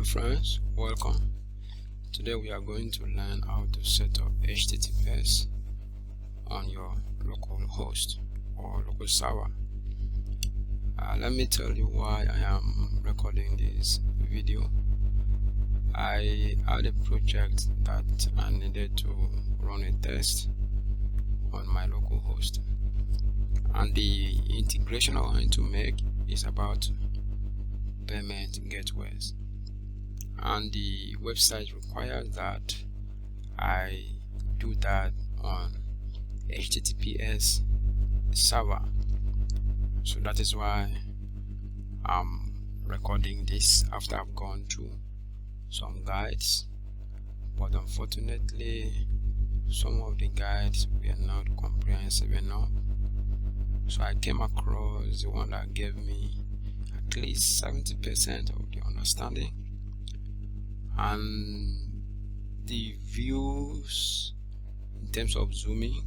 friends, welcome. Today we are going to learn how to set up https on your local host or local server. Let me tell you why I am recording this video. I had a project that I needed to run a test on my local host, and the integration I want to make is about payment gateways, and the website requires that I do that on https server. So that is why I'm recording this after I've gone through some guides, but unfortunately some of the guides were not comprehensive enough. So I came across the one that gave me at least 70% of the understanding, and the views in terms of zooming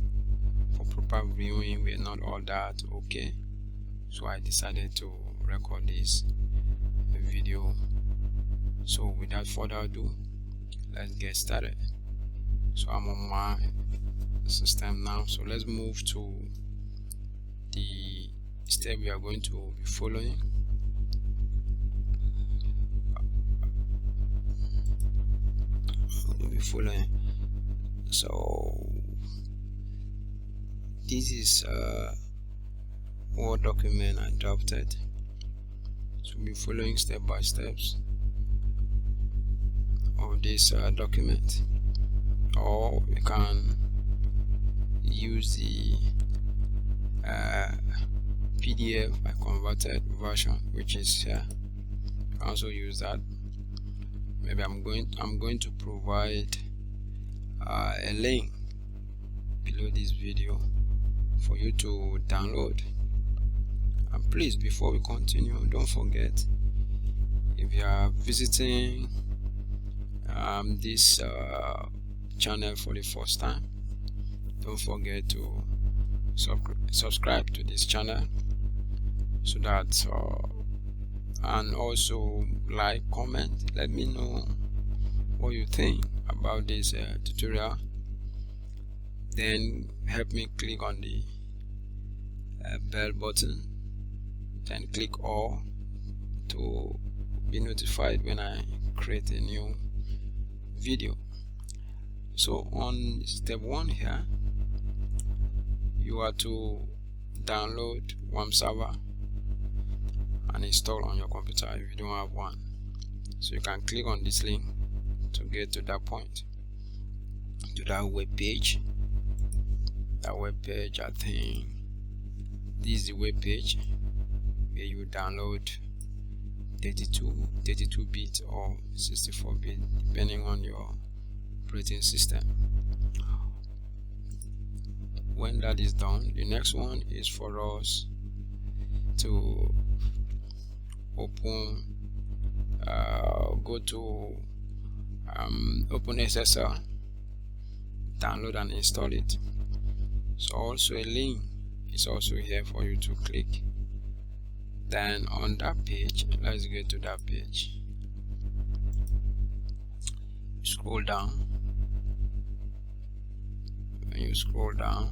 for proper viewing were not all that okay. So I decided to record this video. So without further ado, let's get started. So I'm on my system now, so let's move to the step we are going to be following. So this is what document I adopted. So we'll be following step by steps of this document, or we can use the PDF I converted version, which is here. You can also use that. Maybe I'm going to provide a link below this video for you to download. And please, before we continue, don't forget, if you are visiting this channel for the first time, don't forget to subscribe to this channel, so that and also like, comment, let me know what you think about this tutorial. Then help me click on the bell button, then click all to be notified when I create a new video. So on step 1 here, you are to download one server and install on your computer if you don't have one. So you can click on this link to get to that point, to that web page. That web page, I think this is the web page where you download 32-bit or 64-bit, depending on your operating system. When that is done, the next one is for us to open, go to open SSL, download and install it. So also a link is also here for you to click. Then on that page, let's get to that page. Scroll down. When you scroll down,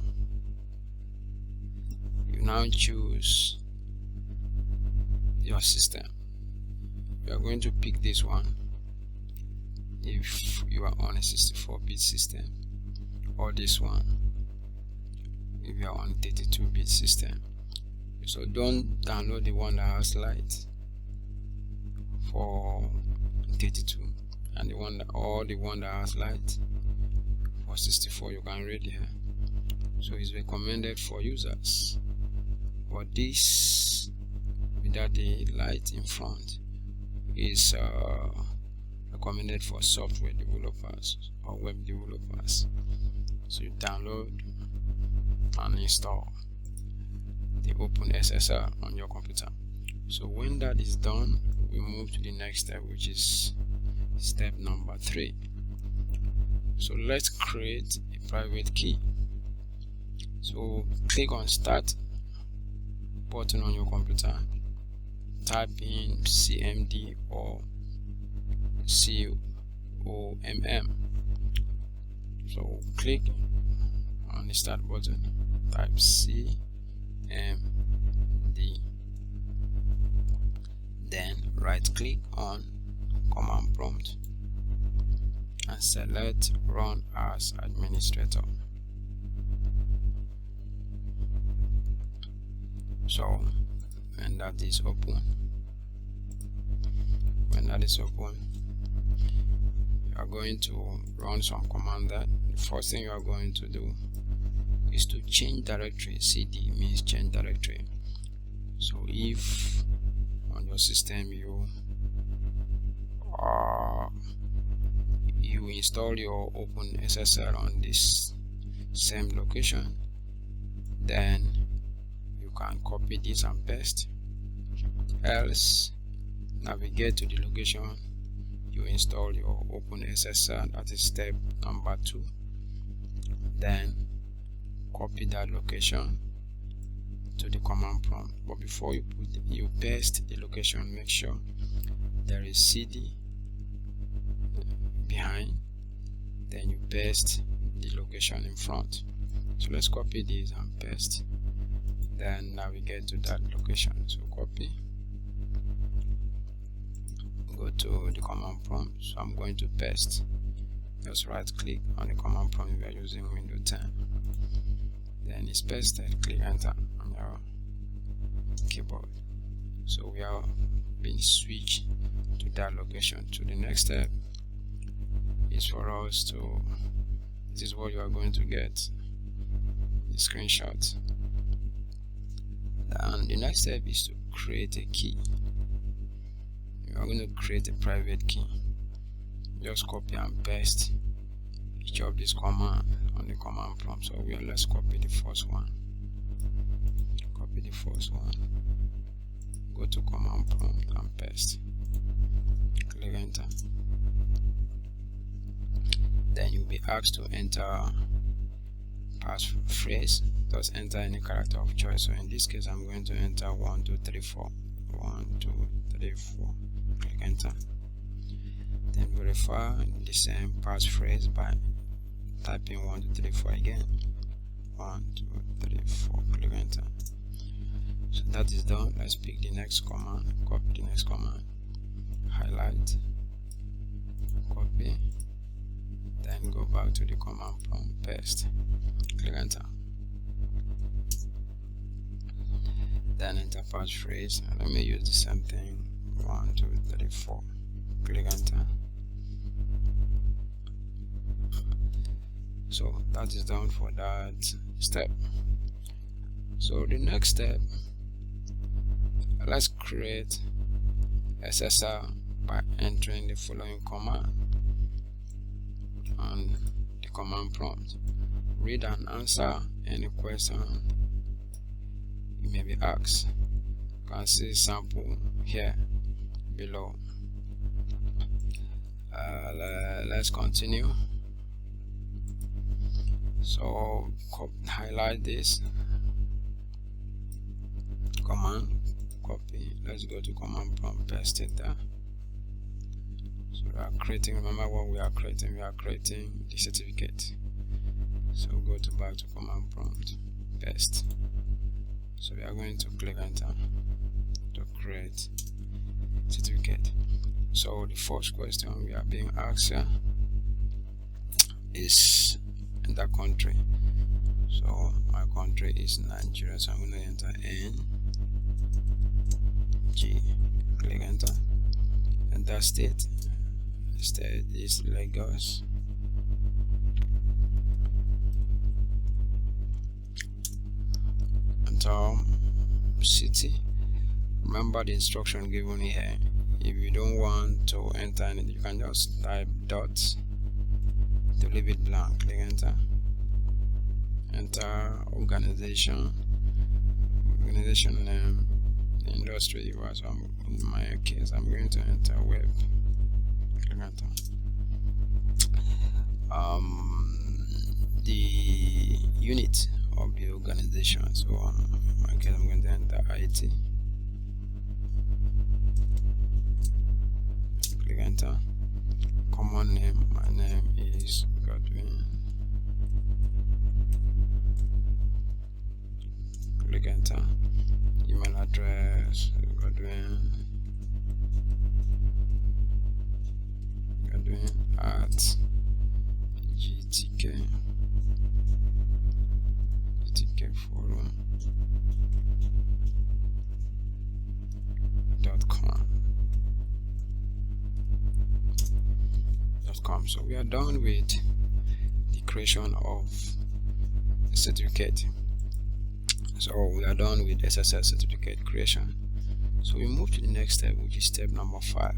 you now choose your system. You are going to pick this one if you are on a 64-bit system, or this one if you are on a 32-bit system. So don't download the one that has light for 32, and the one that has light for 64. You can read here. So it's recommended for users, but this without the light in front is recommended for software developers or web developers. So you download and install the open SSL on your computer. So when that is done, we move to the next step, which is step number 3. So let's create a private key. So click on start button on your computer, type in cmd or So click on the start button, type CMD, then right click on command prompt and select run as administrator. So when that is open, you are going to run some command. That the first thing you are going to do is to change directory. CD means change directory. So if on your system you install your OpenSSL on this same location, then you can copy this and paste. Else, navigate to the location you install your OpenSSL, that is step number 2. Then copy that location to the command prompt. But before you paste the location, make sure there is CD behind, then you paste the location in front. So let's copy this and paste, then navigate to that location. So copy, go to the command prompt. So I'm going to paste. Just right click on the command prompt if you are using Windows 10. Then it's pasted, click enter on your keyboard. So we are being switched to that location. To the next step is for us to, this is what you are going to get, the screenshot. And the next step is to create a key. You are going to create a private key. Just copy and paste each of these commands on the command prompt. So let's copy the first one. Copy the first one. Go to command prompt and paste. Click enter. Then you'll be asked to enter passphrase. Just enter any character of choice. So in this case, I'm going to enter 1 2 3 4. 1 2 3 4. Click enter. Then verify the same passphrase by typing 1 2 3 4 again. 1 2 3 4. Click enter. So that is done. Let's pick the next command. Copy the next command. Highlight. Copy. Then go back to the command prompt. Paste. Click enter. Then enter passphrase. Let me use the same thing. 1 2 3 4. Click enter. So that is done for that step. So the next step, let's create SSL by entering the following command on the command prompt. Read and answer any question you may be asked. You can see sample here below. Let's continue. So highlight this command, copy. Let's go to command prompt, paste it there. So we are creating, remember what we are creating? We are creating the certificate. So go to back to command prompt, paste. So we are going to click enter to create certificate. So the first question we are being asked here is in that country. So my country is Nigeria, so I'm going to enter NG. Click enter. And that state is Lagos. Enter city. Remember the instruction given here. If you don't want to enter anything, you can just type dot to leave it blank. Click enter. Enter organization name, industry you are. So in my case, I'm going to enter web. Click enter. The unit of the organization. So in my case, I'm going to enter IT. Click enter. common name. My name is Godwin. Click enter. Email address Godwin at gtkforum.com. So we are done with the creation of the certificate. So we are done with SSL certificate creation. So we move to the next step, which is step number 5.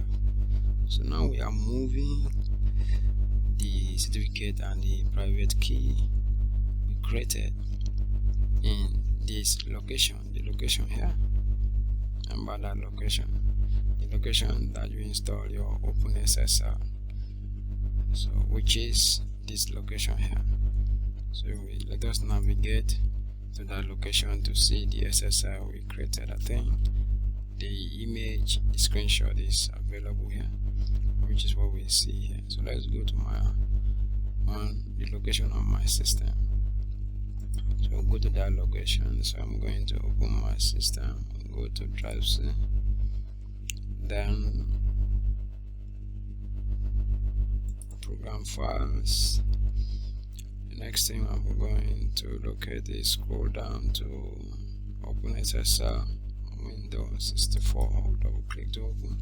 So now we are moving the certificate and the private key we created in this location, the location here. Remember that location, the location that you install your OpenSSL, so which is this location here. So let us navigate to that location to see the SSL we created. I think the image, the screenshot is available here, which is what we see here. So let's go to the location of my system. So go to that location. So I'm going to open my system, go to drive C, then program files. The next thing I'm going to locate is scroll down to OpenSSL Windows 64. Double click to open.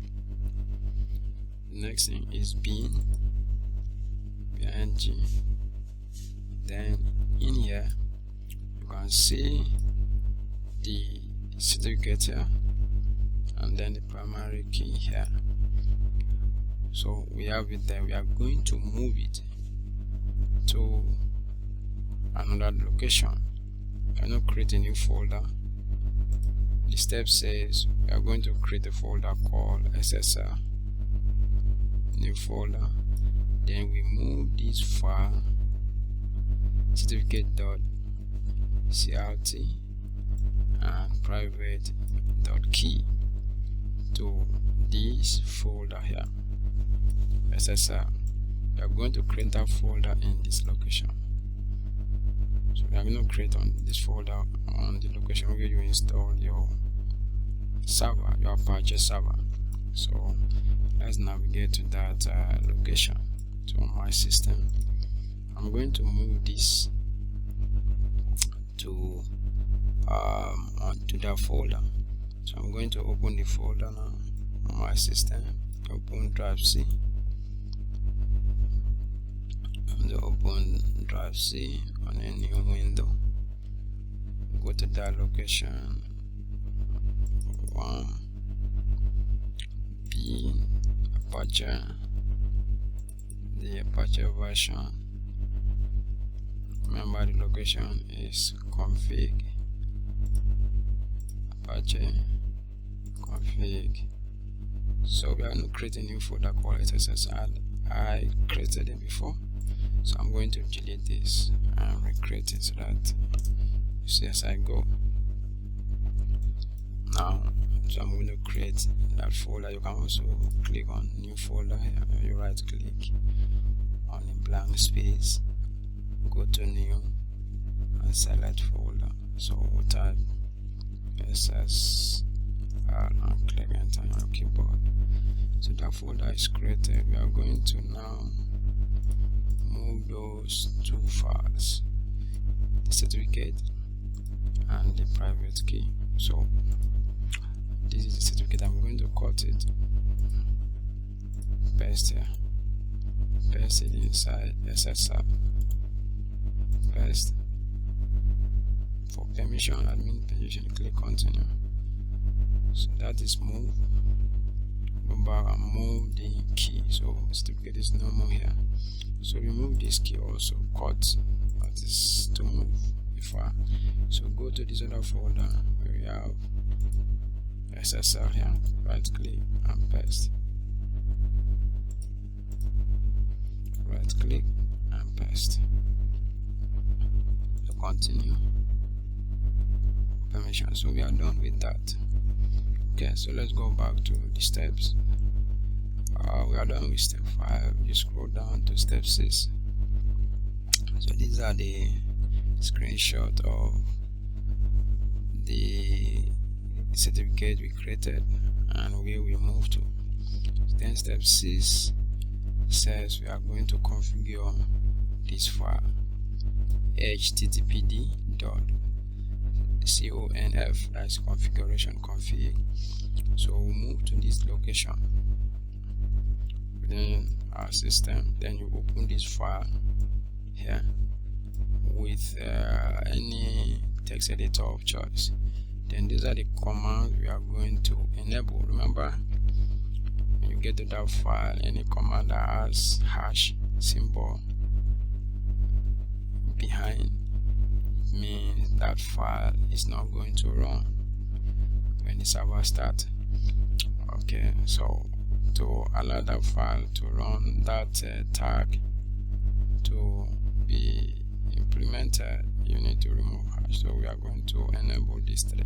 The next thing is bin, then in here you can see the certificate here and then the primary key here. So we have it there. We are going to move it to another location. You cannot create a new folder. The step says we are going to create a folder called SSL, new folder. Then we move this file certificate.crt and private.key to this folder here, SSL. We are going to create that folder in this location. So we are going to create on this folder on the location where you install your server, your Apache server. So let's navigate to that location. So on my system, I'm going to move this to onto that folder. So I'm going to open the folder now on my system. Open drive C. I'm going to open drive C on a new window. Go to that location. B Apache, the Apache version. Remember the location is config Apache config. So we are going to create a new folder called SSL. I created it before, so I'm going to delete this and recreate it so that you see as I go. Now, so I'm going to create that folder. You can also click on new folder here. You right click on a blank space, go to new and select folder. So we'll type SSL and click enter on your keyboard. So that folder is created. We are going to now move those two files, the certificate and the private key. So this is the certificate. I'm going to cut it, paste here, paste it inside SSL, paste. For permission, admin permission, click continue. So that is move. Go back and move the key. So certificate is no more here. So remove this key also, cut, that is to move the file. So go to this other folder where we have SSL here, right click and paste, right click and paste. So continue, permission. So we are done with that. Okay, so let's go back to the steps. We are done with step 5. You scroll down to step 6. So these are the screenshot of the certificate we created and where we move to. Then step 6 says we are going to configure this file httpd.conf, that's configuration config. So we'll move to this location within our system. Then you open this file here with any text editor of choice. Then these are the commands we are going to enable. Remember, when you get to that file, any command that has hash symbol behind, it means that file is not going to run when the server starts. Okay, so to allow that file to run, that tag to be implemented, you need to remove hash. So we are going to enable these 3.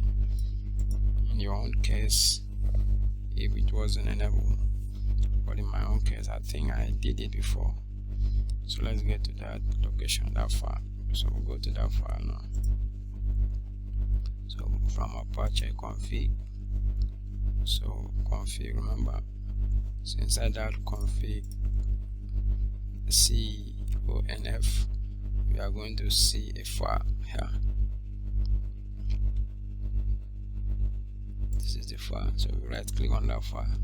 In your own case, if it wasn't enabled, but in my own case, I think I did it before. So let's get to that location, that file. So we'll go to that file now. So from Apache config, so config, remember, so inside that config conf, we are going to see a file here. This is the file. So we right click on that file.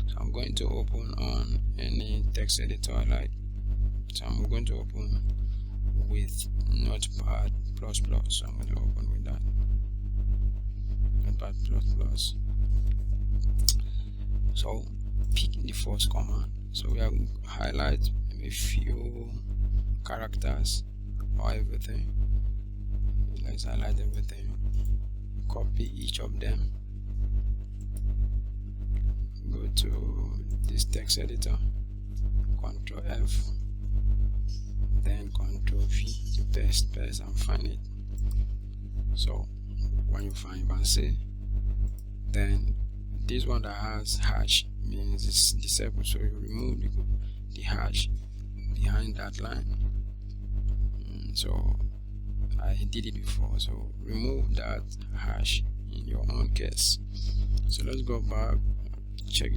So I'm going to open on any text editor I like. So I'm going to open with Notepad++. So I'm going to open with that Notepad++. So pick the first command. So we have highlight a few characters or everything. Let's highlight everything, copy each of them, go to this text editor, Ctrl F, then Ctrl V to paste and find it. So when you find, you can see, then this one that has hash means it's disabled, so you remove the hash behind that line. So I did it before, so remove that hash in your own case. So let's go back, check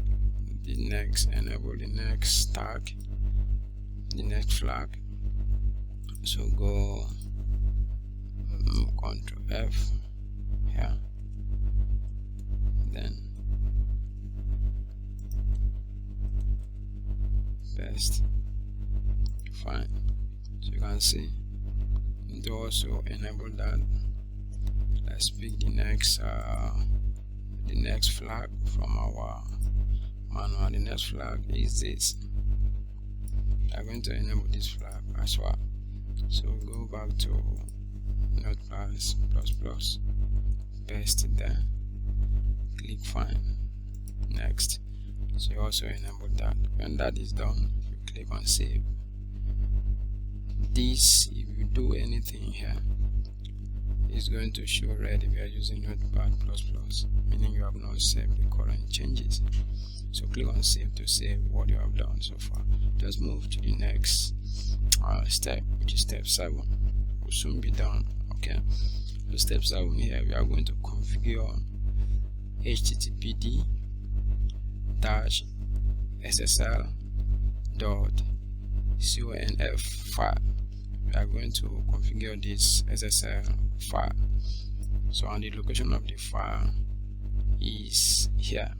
the next, enable the next tag, the next flag. So go Ctrl F here, then paste, fine. So you can see it also enable that. Let's pick the next flag from our manual. The next flag is this. I'm going to enable this flag as well. So go back to Notepad++, paste it there, click find, next. So you also enable that. When that is done, you click on save. This, if you do anything here, is going to show red if you are using Notepad++, meaning you have not saved the current changes. So click on save to save what you have done so far. Just move to the next step, which is step 7. Will soon be done. Okay, so step 7 here, we are going to configure httpd-ssl.conf file. We are going to configure this SSL file. So on the location of the file is here,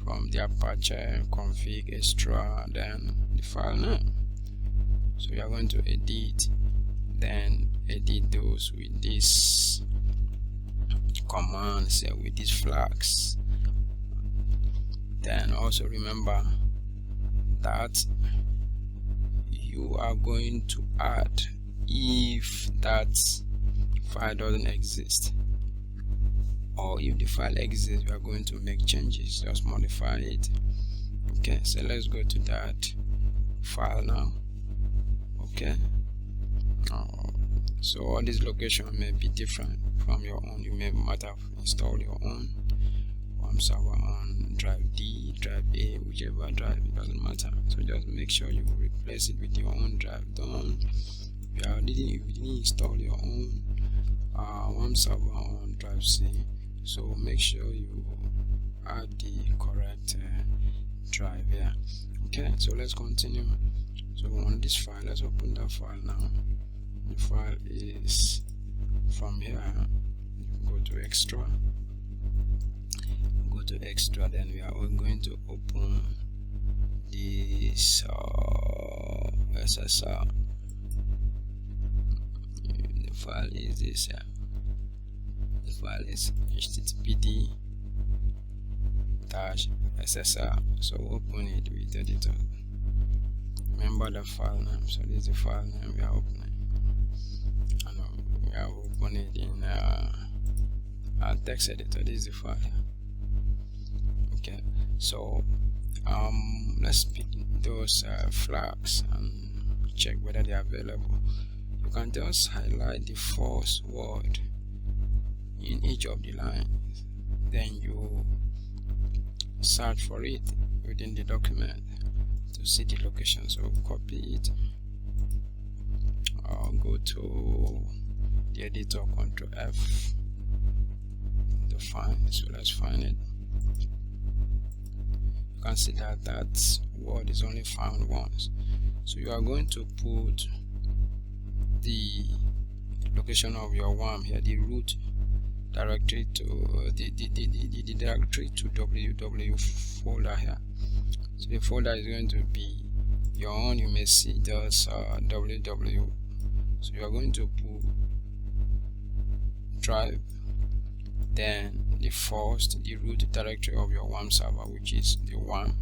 from the Apache config extra, then the file name. So we are going to edit, then edit those with this commands, with these flags. Then also remember that you are going to add, if that file doesn't exist, or if the file exists, we are going to make changes, just modify it. Okay, so let's go to that file now. Okay, so all these locations may be different from your own. You may might have installed your own server on drive D, drive A, whichever drive, it doesn't matter. So just make sure you replace it with your own drive. Don't, if you didn't install your own WAM server on drive C, so make sure you add the correct drive here. Okay, so let's continue. So on this file, let's open that file now. The file is from here. Go to extra, then we are going to open this SSR. The file is this here. The file is httpd-ssr. so open it with editor. Remember the file name. So this is the file name we are opening, and we are opening it in our text editor. This is the file here. Okay, so let's pick those flags and check whether they are available. You can just highlight the first word in each of the lines, then you search for it within the document to see the location. So copy it, go to the editor, Ctrl F to find. So let's find it. You can see that that word is only found once. So you are going to put the location of your WAM here, the root directory to the directory to www folder here. So the folder is going to be your own. You may see just www. So you are going to put drive, then the root directory of your WAM server, which is the WAM,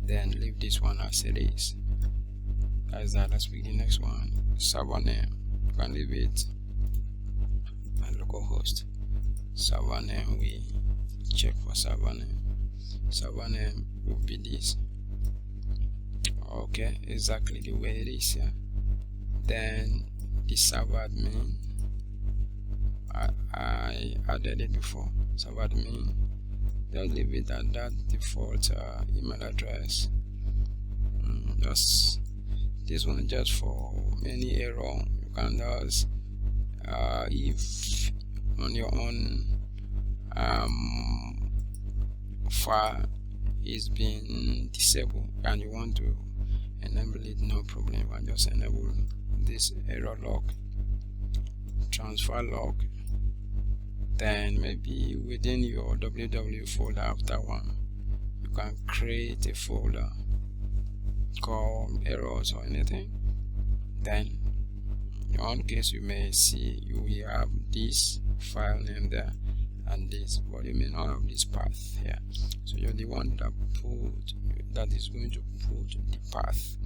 then leave this one as it is. As that, let's pick the next one. Server name, you can leave it and localhost. Server name, we check for server name. Server name will be this. Okay, exactly the way it is here. Then the server admin, I added it before. Server admin, just leave it at that default email address. Just this one just for any error. You can just if on your own file is being disabled and you want to enable it, no problem. You can just enable this error log, transfer log, then maybe within your www folder after one you can create a folder called errors or anything. Then in your own case you may see you will have this file name there and this, but you may not have this path here. So you're the one that is going to put the path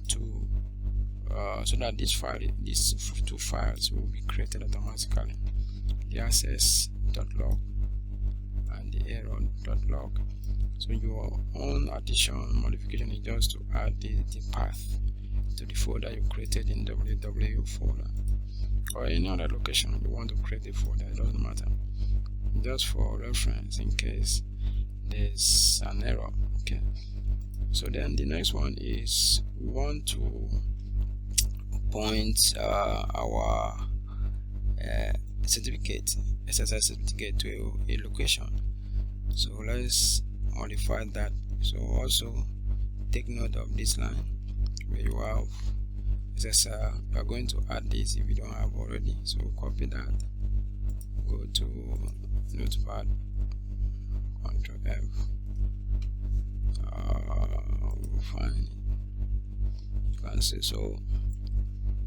to so that these two files will be created automatically, the access.log and the error.log. So your own addition modification is just to add the path to the folder you created in www folder or any other location you want to create a folder. It doesn't matter, just for reference in case there's an error. Okay, so then the next one is we want to point our certificate, SSL certificate, to a location. So let's modify that. So also take note of this line where you have SSL. You are going to add this if you don't have already. So copy that, go to Notepad, Ctrl F, we'll find it. You can see. So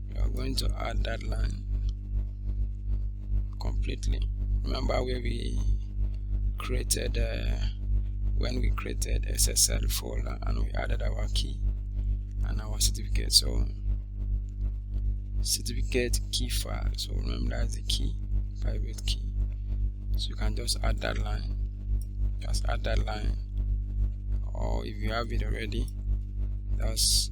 we are going to add that line completely. Remember where we created when we created SSL folder and we added our key and our certificate. So certificate key file, so remember that's the key, private key. So you can just add that line, or if you have it already, just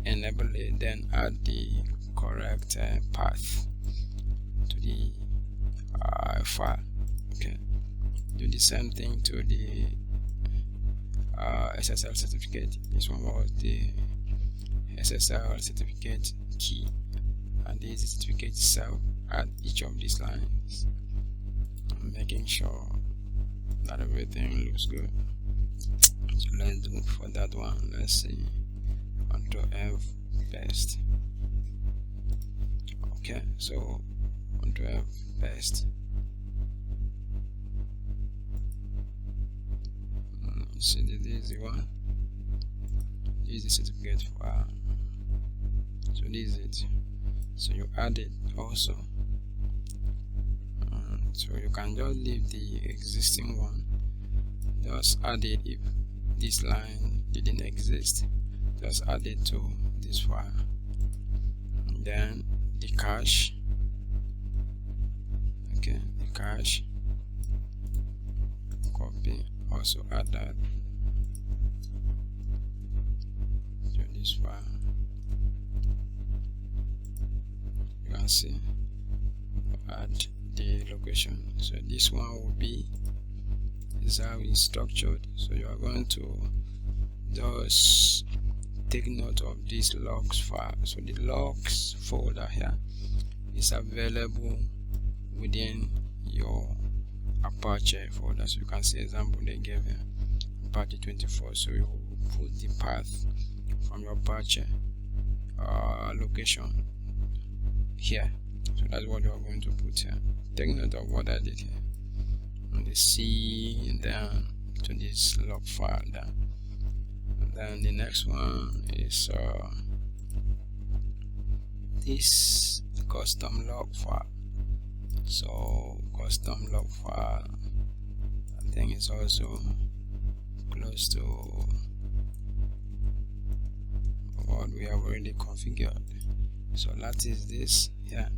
enable it, then add the correct path to the file. Okay, do the same thing to the SSL certificate. This one was the SSL certificate key, and this is the certificate itself at each of these lines. I'm making sure that everything looks good. So let's do for that one. Let's see. Control F paste. Okay, so Control F paste. See, this is the one. This is the certificate file. So this is it. So you add it also. So you can just leave the existing one. Just add it if this line didn't exist. Just add it to this file. And then the cache. Okay, the cache. Copy. Also add that to this file. You can see, add the location. So this one will be, is how it's structured. So you are going to just take note of this logs file. So the logs folder here is available within your Apache folder. So you can see example they gave here, Apache 24. So you put the path from your Apache location here. So that's what you are going to put here. Take note of what I did here. And the C, and then to this log file there. And then the next one is this custom log file. So custom log file, I think it's also close to what we have already configured. So that is this here.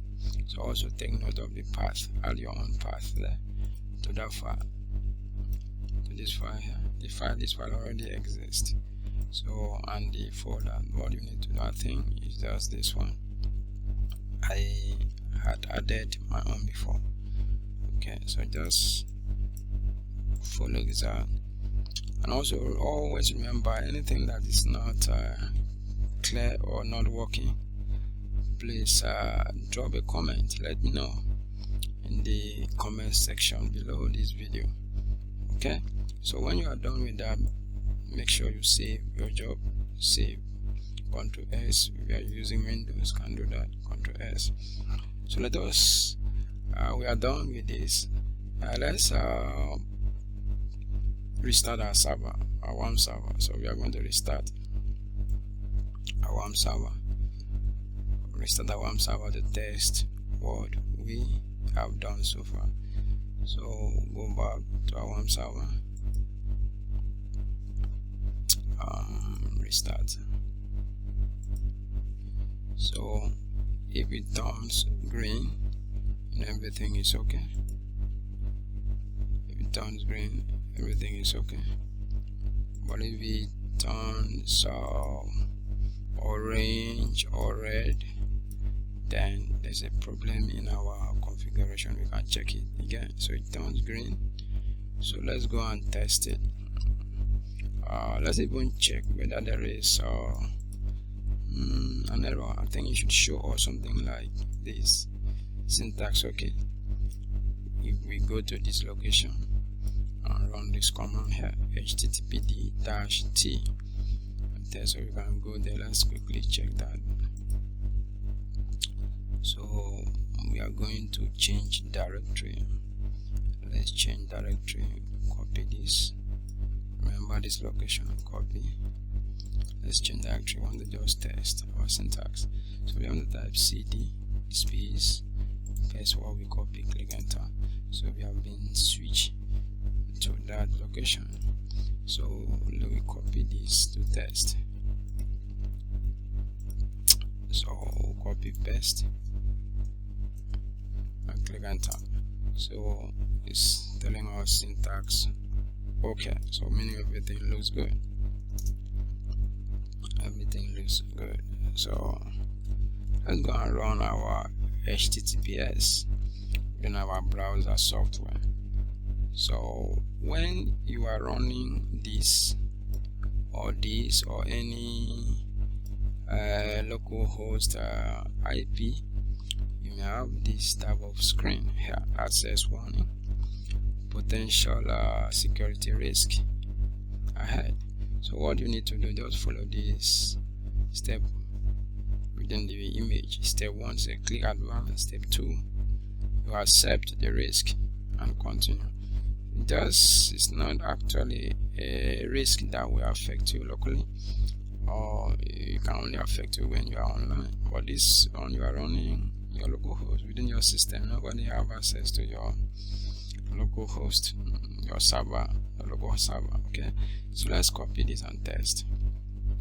So also take note of the path, add your own path there to that file, to this file here. This file already exists. So, and the folder, what you need to do, I think, is just this one. I had added my own before. Okay, so just follow this out. And also always remember, anything that is not clear or not working, please drop a comment. Let me know in the comment section below this video. Okay, so when you are done with that, make sure you save your job. Save. Ctrl S. If you are using Windows, can do that. Ctrl S. So let us, we are done with this. Let's restart our server, our WAM server. So we are going to restart our WAM server. Restart our WAM server to test what we have done so far. So go back to our WAM server. Restart. So if it turns green, everything is okay. If it turns green, everything is okay. But if it turns orange or red, then there's a problem in our configuration. We can check it again. So it turns green. So let's go and test it. Let's even check whether there is an error. I think it should show or something like this. Syntax okay. If we go to this location and run this command here, httpd-t, okay, so we can go there. Let's quickly check that. So we are going to change directory. Let's change directory. Copy this. Remember this location. Copy. Let's change directory. We want to just test our syntax. So we want to type cd space paste what we copy, click enter. So we have been switched to that location. So let me copy this to test. So copy paste and click enter. So it's telling us syntax okay, so meaning everything looks good. Everything looks good. So let's go and run our https in our browser software. So when you are running this or this or any localhost IP, you may have this type of screen here: access warning, potential security risk ahead. So what you need to do, just follow this step within the image. Step 1, say click advance. Step 2, you accept the risk and continue. It's not actually a risk that will affect you locally, or it can only affect you when you are online. But this, when you are running your local host within your system, nobody have access to your local host, your server, your local server. Okay, so let's copy this and test.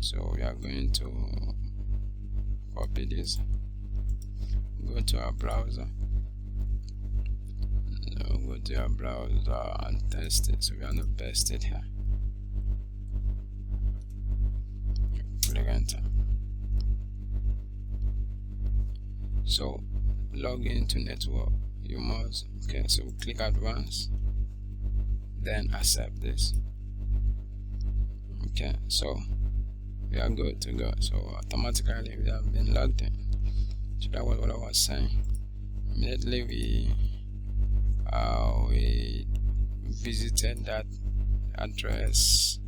So we are going to copy this, go to our browser, go to your browser and test it. So we are going to paste it here. Click enter. So log into network, you must, okay, so click advance, then accept this. Okay, so we are good to go. So automatically we have been logged in. So that was what I was saying. Immediately we visited that address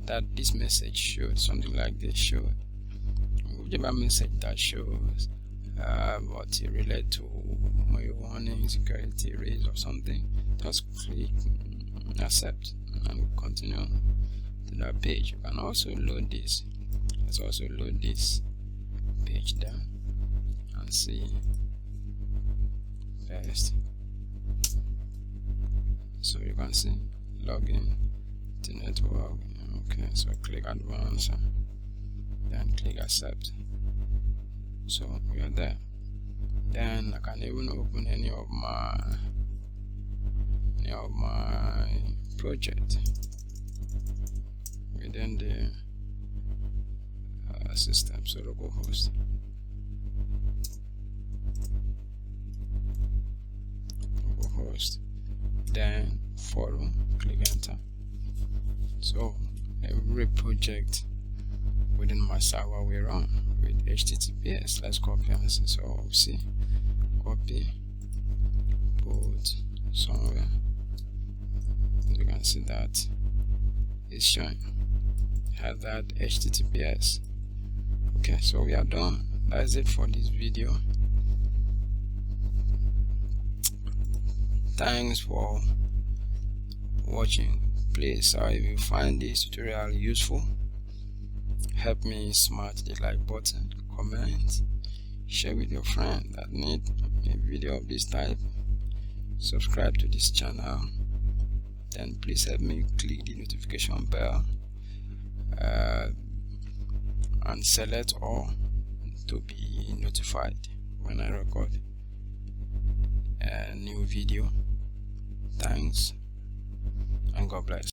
that this message showed, something like this showed. Whichever message that shows what it relate to my warning, security risk or something, just click accept and continue to that page. You can also load this. Let's also load this page down and see first. So you can see login to network. Okay, so click advance, then click accept. So we are there. Then I can even open any of my project within the system. So localhost, then forum, click enter. So every project within my server we run with https. Let's copy and see. So see, copy, put somewhere. You can see that it's showing, has that https. Okay, so we are done. That's it for this video. Thanks for watching. Please, if you find this tutorial useful, help me smash the like button, comment, share with your friend that need a video of this type, subscribe to this channel, then please help me click the notification bell and select all to be notified when I record a new video. Thanks and God bless.